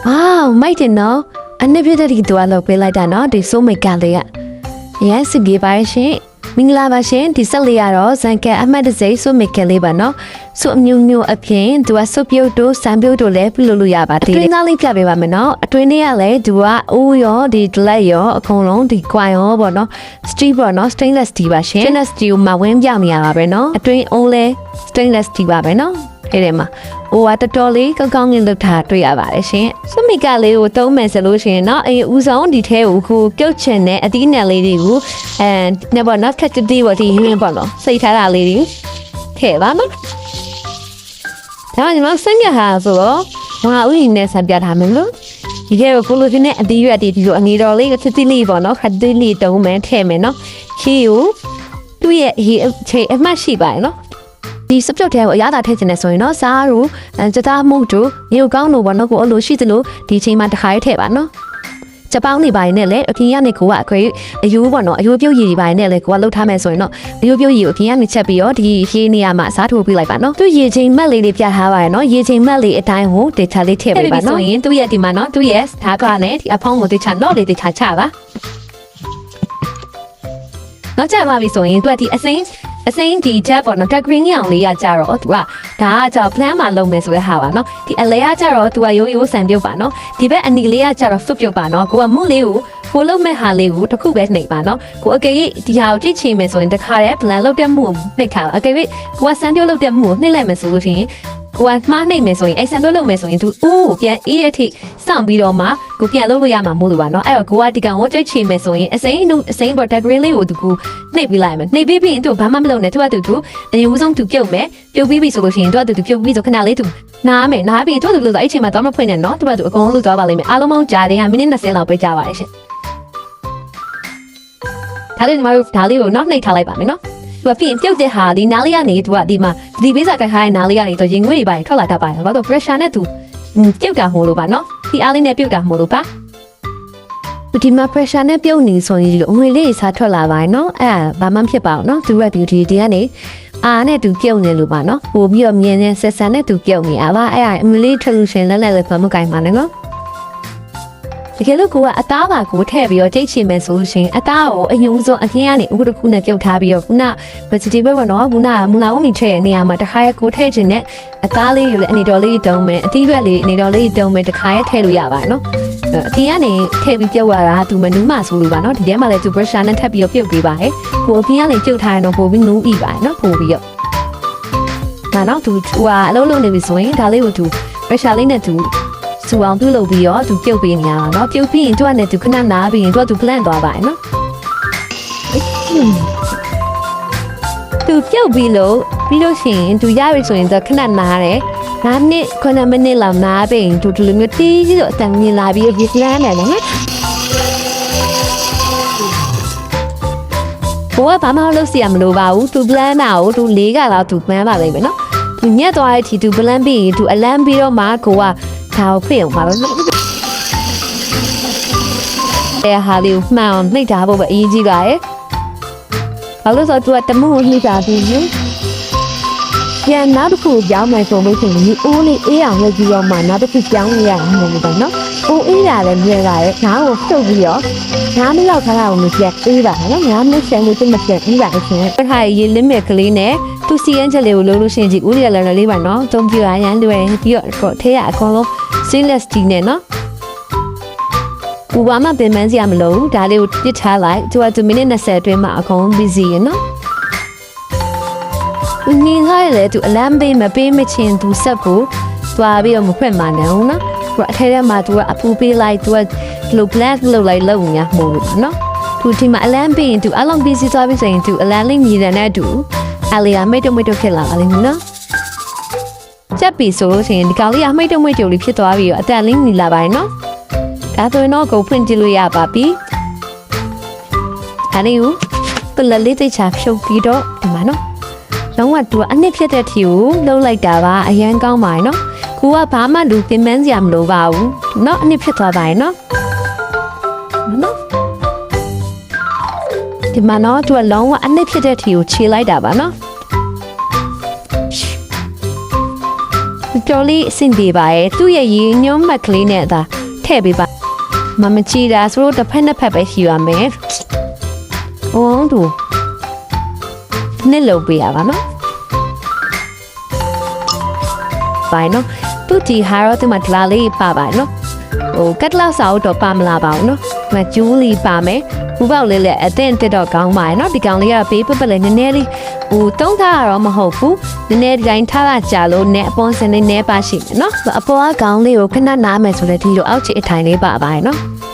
မိုက်တယ်နော်အနှစ်ပြည့်တဲ့ဒီတော့လောက်ပေးလိုက်တာနော်ဒီဆိုမိတ်ကလေးကရန်စကေပါရှင်မင်္ဂလာပါရှင်ဒီဆက်လေးရတော့ဇန်ကဲအမှတ်တစိဆိုမိတ်ကလေးပါနော်ဆိုအမျိုးအပြင်သူကစုပ်ပြုတ်တို့စံပြုတ်တို့လည်းပြုလုပ်လို့ရပါသေးတယ်အတွင်းသားလေးပြပေးပါမယ်နော်အတွင်းလေးကလည်းသူကအိုးရောဒီဒလက်ရောအကုန်လုံးဒီကွိုင်ရောပေါ့နော်စတီးပေါ့နော် stainless steel ပါရှင် stainless steel မှာဝင်းပြနေရပါပဲနော်အတွင်းအိုးလဲ stainless steel ပါပဲနော်အဲ့ဒီမှာဟိုကတော်လေးကောင်းကောင်းငင်လုပ်ထားတွေ့ရပါတယ်ရှင်စမိကလေးကိုသုံးမယ်ဆိုလို့ရှိရင်เนาะဦးဆောင်ဒီထဲကိုခုပြုတ်ချင်တဲ့အသီးနှံလေးတွေကိုနေပေါ့နော်ခက်တီပေါ့ဒီဟင်းပေါ့နော်စိတ်ထားတာလေးတွေထည့်ပါနော်ဒါမှညီမစံရဟာဆိုတော့ငါဥယျာဉ်နဲ့ဆံပြထားမယ်လို့ဒီထဲကိုကိုလိုချင်တဲ့အသီးရွက်တွေဒီလိုအငီတော်လေးခက်တီလေးပေါ့နော်ခက်တီလေးတုံးမယ်ထည့်မယ်နော်ခီကိုသူ့ရဲ့ရေချိန်အမှတ်ရှိပါရဲ့နော်ဒီစပြုတ်တဲ့ကိုအရသာထည့်ချင်တယ်ဆိုရင်တော့စားတို့စသားမှုတို့မြေကောင်းလို့ပေါ့နော်ကိုအလိုရှိသလိုဒီချိန်မှာတစ်ခါထည့်ပါနော်ချက်ပေါင်းနေပါရင်လည်းအပြင်ကနေကိုကအခွေအယိုးပေါ့နော်အယိုးပြုတ်ရည်တွေပါရင်လည်းကိုကလှုပ်ထားမယ်ဆိုရင်တော့အယိုးပြုတ်ရည်ကိုအပြင်ကနေချက်ပြီးတော့ဒီရေနေရာမှာအစားထိုးပေးလိုက်ပါနော်သူရေချိန်မှတ်လေးတွေပြထားပါရနော်ရေချိန်မှတ်လေးအတိုင်းကိုဒေတာလေးထည့်ပေးပါနော်ဆိုရင်သူ့ရဲ့ဒီမှာနော်သူ့ရဲ့ဓာတ်ကလည်းဒီအဖောင်းကိုဒေတာတော့လေးဒေတာချပါနောက်ကြပါပြီဆိုရင်သူကဒီအစိမ်းဒီချက်ပေါ့နော်တက် green ရောင်လေးကကြတော့သူကဒါကကြောင့် plan မှာလုံးမယ်ဆိုတဲ့ဟာပါနော်ဒီအလဲကကြတော့သူကရိုးရိုးဆန်ပြုတ်ပါနော်ဒီဘက်အနီလေးကကြတော့စွပ်ပြုတ်ပါနော်ကိုကမုလေးကိုလုံးမဲ့ဟာလေးကိုတစ်ခုပဲနှိပ်ပါနော်ကိုအကေကြီးဒီဟာကိုကြည့်ချင်မယ်ဆိုရင်တခါတည်း plan လောက်တဲ့မှုကိုနှိပ်ခါအကေကြီးကိုကဆန်ပြုတ်လောက်တဲ့မှုကိုနှိပ်လိုက်မယ်ဆိုလို့ရှိရင်ကိုကမှားနှိပ်မယ်ဆိုရင်အဲ့ဆန်ပြုတ်လုပ်မယ်ဆိုရင်သူပြန်အေးတဲ့အထိစောင့်ပြီးတော့မှကိုပြန်လုပ်လို့ရမှာမို့လို့ပါနော်အဲ့တော့ကိုကဒီကောင်ကိုကြိတ်ချင်မယ်ဆိုရင်အစိမ်းပေါ် tag green လေးကိုသူကနှိပ်ပြီးလိုက်မယ်နှိပ်ပြီးရင်သူဘာမှမလုပ်နဲ့သူကသူအရင်ဦးဆုံးသူပြုတ်မယ်ပြုတ်ပြီးပြီဆိုလို့ရှိရင်သူကသူပြုတ်ပြီးဆိုခဏလေးသူနားမယ်နားပြီးသူကသူလို့အဲ့ချိန်မှာတော့မဖွင့်နဲ့နော်သူကသူအကုန်လုံးသွားပါလိမ့်မယ်အားလုံးပေါင်းကြာတယ်ကမိနစ်20လောက်ပဲကြာပါတယ်ရှင်ဒါလေးညီမတို့ဒါလေးကိုနောက်နှိပ်ထားလိုက်ပါမယ်နော်သူကပြင်ပြုတ်တဲ့ဟာဒီနားလေးကနေသူကဒီမှာဒီဘေးစားကခိုင်းနားလေးကနေတော့ရင်ငွေတွေပါထွက်လာတတ်ပါတယ်ဘာလို့ pressure နဲ့သူပြုတ်တာမို့လို့ပါနော်ဒီအားလေးနဲ့ပြုတ်တာမို့လို့ပါဒီမှာ pressure နဲ့ပြုတ်နေဆိုရင်ငွေလေးစားထွက်လာပါတယ်နော်အဲ့ဘာမှဖြစ်ပါဘူးနော်သူက beauty ဒီကနေအားနဲ့သူပြုတ်နေလို့ပါနော်ပို့ပြီးတော့မြင်နေဆက်ဆန်နဲ့သူပြုတ်နေအားပါအဲ့အမလေး solution လက်လည်းဘာမှမကိုင်ပါနဲ့နော်တကယ်လို့ကိုကအသားပါကိုထည့်ပြီးတော့ကြိတ်ချင်မယ်ဆိုရှင်အသားကိုအယုံဆုံးအခင်းကနေအခုတစ်ခုနဲ့ပြုတ်ထားပြီးတော့ခုန vegetable ပေါ့နော်ခုနမူလာဦးမီထည့်တဲ့နေရာမှာတစ်ခါရဲကိုထည့်ခြင်းနဲ့အသားလေးကိုလည်းအနေတော်လေးတုံးမယ်အသီးရွက်လေးအနေတော်လေးတုံးမယ်တစ်ခါရဲထည့်လို့ရပါတယ်နော်အခင်းကနေထည့်ပြီးပြုတ်ရတာသူမနူးမှဆိုလို့ပါနော်ဒီထဲမှာလည်းသူ pressure နဲ့ထပ်ပြီးတော့ပြုတ်ပေးပါတယ်ကိုအခင်းကနေပြုတ်ထားရင်တော့ပိုပြီးနူးဤပါတယ်နော်ပိုပြီးတော့ဒါတော့သူအလုံးလုံးနေပြီဆိုရင်ဒါလေးကိုသူ pressure လေးနဲ့သူစူအောင်ပြုတ်လုပ်ပြီးတော့သူပြုတ်ပေးနေရတာเนาะပြုတ်ပြီးရင်သူကလည်းသူခဏနားပြီးရင်သူကသူ plan သွားပါရဲ့เนาะသူပြုတ်ပြီးလို့ရှိရင်သူရပြီဆိုရင်သူခဏနားတယ်9မိနစ်လောက်နားပြီးရင်သူဒီလိုမျိုးတီးပြီးတော့အတန်မြင်လာပြီးဒီ plan နဲ့နော်ဘောကဘာမှလုပ်စီရမလို့ပါဘူးသူ plan တာကိုသူ၄ကလောက်သူ plan ပါလိမ့်မယ်เนาะသူညက်သွားတဲ့အထိသူ plan ပြီးရင်သူအလန်းပြီးတော့မှကိုကဒါကိုဖိအောင်ပါလို့တဲ့ဟာလေးကိုမှန်အောင်နှိပ်ထားဖို့ပဲအရေးကြီးပါရဲ့ဘာလို့ဆိုတော့သူကတမှုကိုနှိပ်တာပြီးရင်ပြန်နောက်တစ်ခုကြောင်းမယ်ဆိုလို့ရှိရင်ဒီအိုးလေးအေးအောင်လုပ်ပြီးတော့မှနောက်တစ်ခုကြောင်းရရမှာလို့ပေါ့နော်အိုးအေးတာလည်းမြင်ပါရဲ့ဓာတ်ကိုဖြုတ်ပြီးတော့9မိနစ်လောက်ခါအောင်မပြတ်အေးပါနော်9မိနစ်ဆယ်မိနစ်မပြတ်အေးပါအရှင်အဲ့ဒါရေ limit ကလေးနဲ့သူစီရင်ချက်လေးကိုလုပ်လို့ရှိရင်ဒီဦးရလည်းလေးပါနော်သုံးပြရရန်လွယ်ပြီးတော့ထဲရအကုန်လုံး stainless steel နဲ့နော်ဘူဘာမှပင်ပန်းစရာမလိုဘူးဒါလေးကိုပြစ်ထားလိုက်သူမိနစ်20အတွင်းမှာအကုန် busy ရနော်ငင်းခိုင်းလေသူအလမ်းပေးမပေးမချင်းသူဆက်ဖို့သွားပြီးတော့မဖွင့်မှန်းတယ်ဟုတ်နော်သူအထဲထဲမှာသူကအပူပေးလိုက်သူကဒီလို black လုပ်လိုက်လုံညာမို့လို့နော်သူဒီမှာအလမ်းပေးရင်သူအလုံး busy သွားပြီးဆိုရင်သူအလမ်းလေးမြည်တယ်နဲ့တူအလီယာမိတ်တုံဖြစ်လာပါလိမ့်မယ်နော်ချက်ပြီဆိုလို့ရှိရင်ဒီကောင်လေးကမိတ်တုံလေးဖြစ်သွားပြီးတော့အတန်လေးညီလာပါရဲ့နော်ဒါဆိုရင်တော့ကိုဖွင့်ကြည့်လို့ရပါပြီဒါလေးကိုပလလေးတိတ်ချဖြုတ်ပြီးတော့ဒီမှာနော်လုံးဝသူကအနှစ်ဖြစ်တဲ့ထီကိုလှုပ်လိုက်တာပါအရန်ကောင်းပါရဲ့နော်ကိုကဘာမှလူပင်ပန်းစရာမလိုပါဘူးနော်အနှစ်ဖြစ်သွားပါရဲ့နော်ဒီမှာနော်သူကလုံးဝအနှစ်ဖြစ်တဲ့ထီကိုခြေလိုက်တာပါနော် တော်လေးအဆင်ပြေပါရဲ့သူ့ရဲ့ရည်ညွှန်းမှတ်ကလေးနဲ့သာထည့်ပေးပါမချီတာဆိုတော့တစ်ဖက်နှစ်ဖက်ပဲရှိရမယ်။ဝုန်းတူနှစ်လုပ်ပေးရပါနော်။ဘာနော်သူဒီဟာရောဒီမှာဒလာလေးပါပါနော်။ကတ်လောက်စာအုပ်တော့ပါမလာပါဘူးနော်။မကျူးလီပါမယ်။ဘူပေါက်လေးလည်းအတင်းတက်တော့ကောင်းပါရဲ့နော်။ဒီကောင်လေးကဘေးပပလည်းနည်းနည်းလေးတုံးထားရတော့မဟုတ်ဘူး။နည်းနည်းဒီတိုင်းထားတာကြာလို့နဲ့အပေါ်စင်းလေးနဲပါရှိမယ်နော်။အပေါ်ကကောင်လေးကိုခဏနားမယ်ဆိုလည်းဒီလိုအောက်ခြေအထိုင်လေးပါပါရဲ့နော်။